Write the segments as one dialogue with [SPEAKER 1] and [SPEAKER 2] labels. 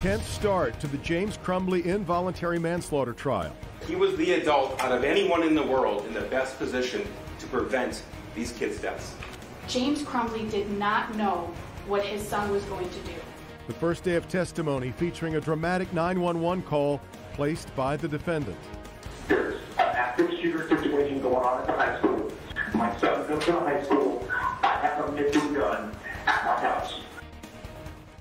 [SPEAKER 1] Tense start to the James Crumbley involuntary manslaughter trial.
[SPEAKER 2] He was the adult out of anyone in the world in the best position to prevent these kids' deaths.
[SPEAKER 3] James Crumbley did not know what his son was going to do.
[SPEAKER 1] The first day of testimony featuring a dramatic 911 call placed by the defendant.
[SPEAKER 4] There's an active shooter situation going on at the high school. My son goes to high school. I have a missing gun at my house.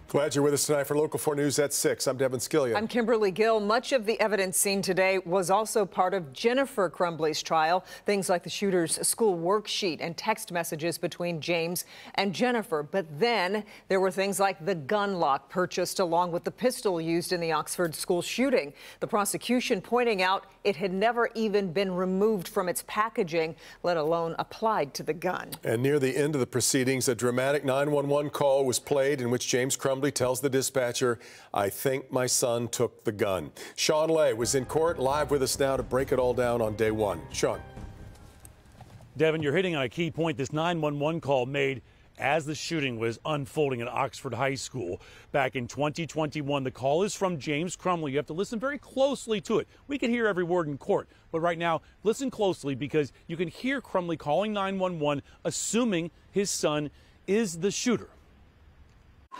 [SPEAKER 5] Glad you're with us tonight for Local 4 News at 6. I'm Devin Skillian.
[SPEAKER 6] I'm Kimberly Gill. Much of the evidence seen today was also part of Jennifer Crumbley's trial. Things like the shooter's school worksheet and text messages between James and Jennifer. But then there were things like the gun lock purchased along with the pistol used in the Oxford school shooting. The prosecution pointing out it had never even been removed from its packaging, let alone applied to the gun.
[SPEAKER 5] And near the end of the proceedings, a dramatic 911 call was played in which James Crumbley tells the dispatcher, "I think my son took the gun." Sean Lay was in court live with us now to break it all down on day one. Sean.
[SPEAKER 7] Devin, you're hitting on a key point. This 911 call made as the shooting was unfolding at Oxford High School back in 2021. The call is from James Crumbley. You have to listen very closely to it. We can hear every word in court, but right now, listen closely because you can hear Crumbley calling 911, assuming his son is the shooter.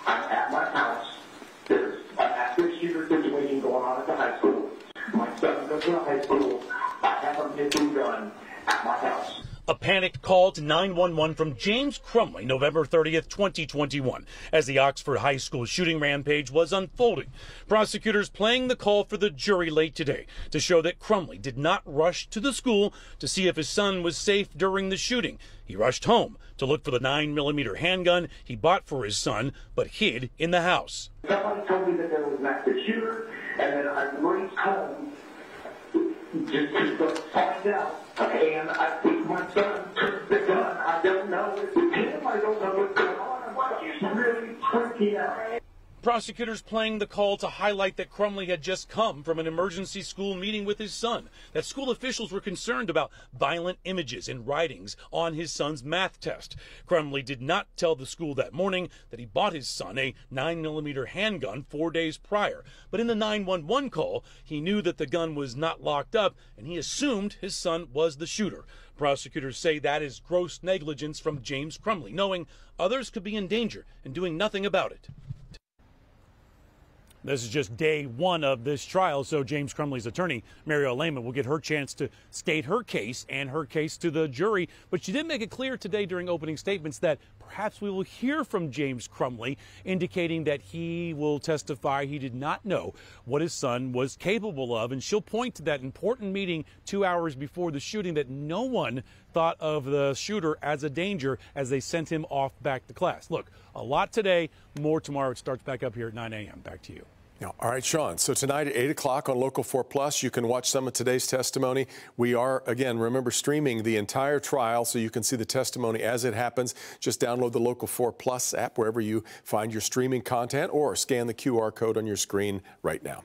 [SPEAKER 4] I'm at my house. There's an active shooter situation going on at the high school. My son goes to high school. I have a missing gun at my house.
[SPEAKER 7] A panicked call to 911 from James Crumbley, November 30th, 2021, as the Oxford High School shooting rampage was unfolding. Prosecutors playing the call for the jury late today to show that Crumbley did not rush to the school to see if his son was safe during the shooting. He rushed home to look for the 9mm handgun he bought for his son, but hid in the house.
[SPEAKER 4] Somebody told me that there was an active shooter, and then I raced home just to find out. And I think my son took the gun. I don't know if it's him. I don't know what's going on. I'm really freaking out.
[SPEAKER 7] Prosecutors playing the call to highlight that Crumbley had just come from an emergency school meeting with his son, that school officials were concerned about violent images and writings on his son's math test. Crumbley did not tell the school that morning that he bought his son a 9mm handgun 4 days prior. But in the 911 call, he knew that the gun was not locked up, and he assumed his son was the shooter. Prosecutors say that is gross negligence from James Crumbley, knowing others could be in danger and doing nothing about it. This is just day one of this trial, so James Crumbley's attorney, Mary Lehman, will get her chance to state her case and her case to the jury. But she did make it clear today during opening statements that perhaps we will hear from James Crumbley, indicating that he will testify he did not know what his son was capable of. And she'll point to that important meeting 2 hours before the shooting that no one thought of the shooter as a danger as they sent him off back to class. Look, a lot today, more tomorrow. It starts back up here at 9 a.m. Back to you.
[SPEAKER 5] All right, Sean. So tonight at 8 o'clock on Local 4 Plus, you can watch some of today's testimony. We are, again, remember, streaming the entire trial so you can see the testimony as it happens. Just download the Local 4 Plus app wherever you find your streaming content or scan the QR code on your screen right now.